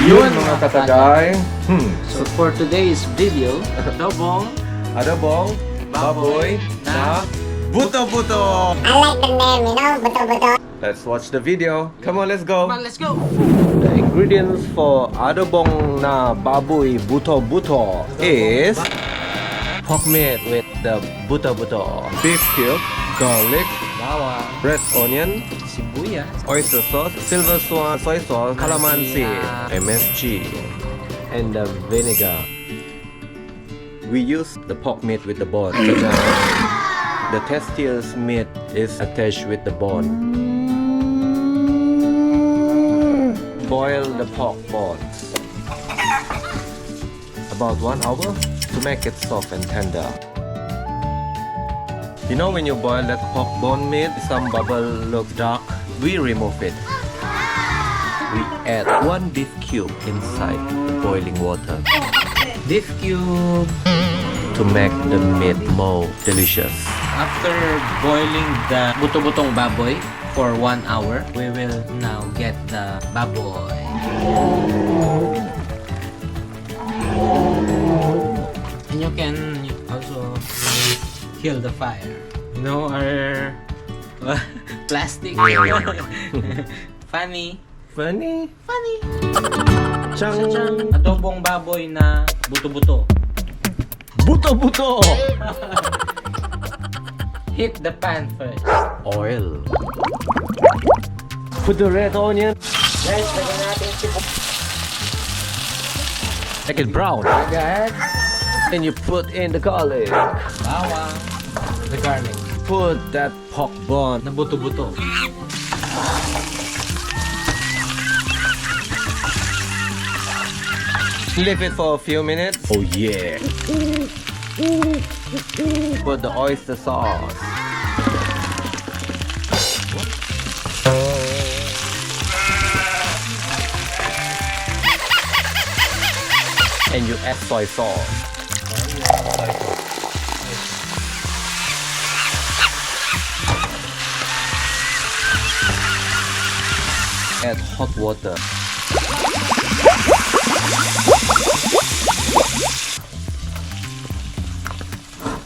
Yun mga katagay. So for today's video, Adobong Baboy na Buto Buto. I like the name, Buto Buto. Let's watch the video. Come on, let's go. Come on, let's go! The ingredients for Adobong na Baboy Buto Buto is pork meat with the Buto Buto, beef cube, garlic, Bawang, red onion, sibuyas, oyster sauce, silver swan, soy sauce, calamansi, MSG, and the vinegar. We use the pork meat with the bone. So the tastiest meat is attached with the bone. Boil the pork bones about 1 hour to make it soft and tender. You know when you boil that pork bone meat, some bubble looks dark, we remove it. We add 1 beef cube inside the boiling water beef cube. to make the meat more delicious. After boiling the Buto-Butong Baboy for 1 hour, we will now get the baboy. And you can also kill the fire. You know our plastic. Funny. Funny? Funny. Chang! Adobong baboy na buto-buto. Buto Buto! Hit the pan first. Oil. Put the red onion. Guys, lagyan natin Make it brown. agad. And you put in the garlic. Bawang. The garlic. Put that pork bone. Na buto-buto. Leave it for a few minutes. Oh yeah. Put the oyster sauce. And you add soy sauce. Add hot water.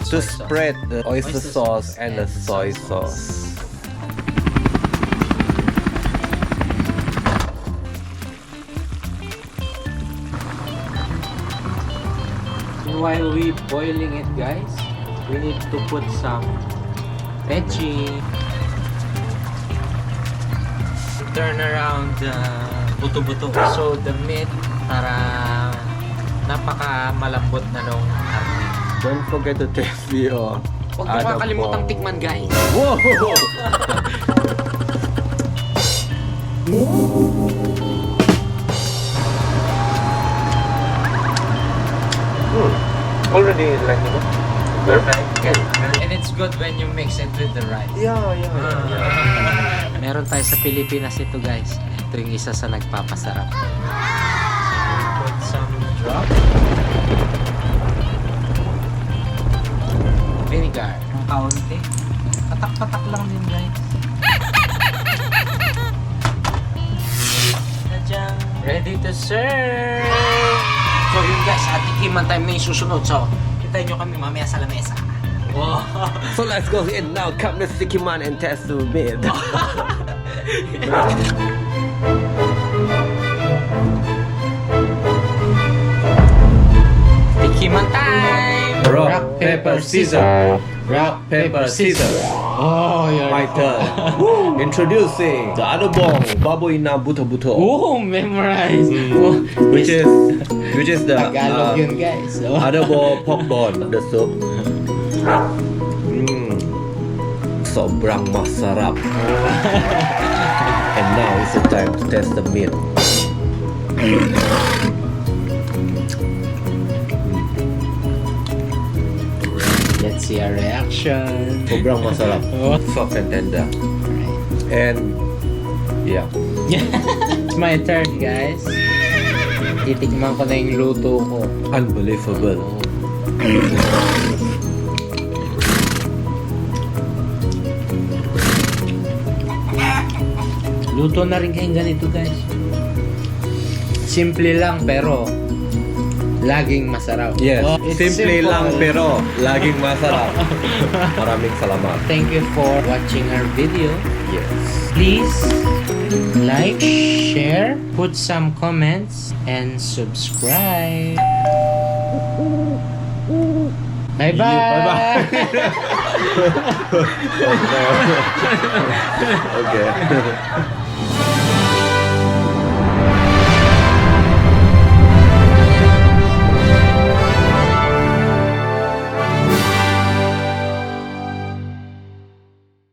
To spread the oyster sauce and the soy sauce. While we boiling it, guys, we need to put some veggie. Turn around the buto-buto. So the meat para napaka malambot na nung karne. Don't forget to taste your Huwag mo kakalimutang tikman, guys. Whoa! Already like perfect. And it's good when you mix it with the rice. Yeah. Meron tayo sa Pilipinas ito, guys. Ito yung isa sa nagpapasarap. So, put some drop. Vinegar. Kaunti. Patak-patak lang din, guys. Tadjang! Ready to serve! So yun, guys, tikiman time na yung susunod. So, kita nyo kami mamaya sa lamesa. Wow! So let's go in now. Come, let's stick him on and test the meat. Tikiman time! Rock, paper, scissors. Rock, paper, scissors. Oh, you're My turn. Introducing the Adobong Baboy na Buto Buto. Oh, memorize! Which is the Tagalog yun, guys. Oh. Adobo pork bone, the soup. Sobrang masarap. And now is the time to test the meat. Let's see our reaction. Sobrang masarap. Oh. Soft and tender. And yeah. It's my turn, guys. Titikman ko na yung luto ko. Unbelievable. Luto na rin kayong ganito, guys. Simple lang pero laging masarap. Yes, It's simple simple. lang pero laging masarap. Maraming salamat. Thank you for watching our video. Yes. Please like, share, put some comments, and subscribe. Bye-bye! Bye-bye! Okay.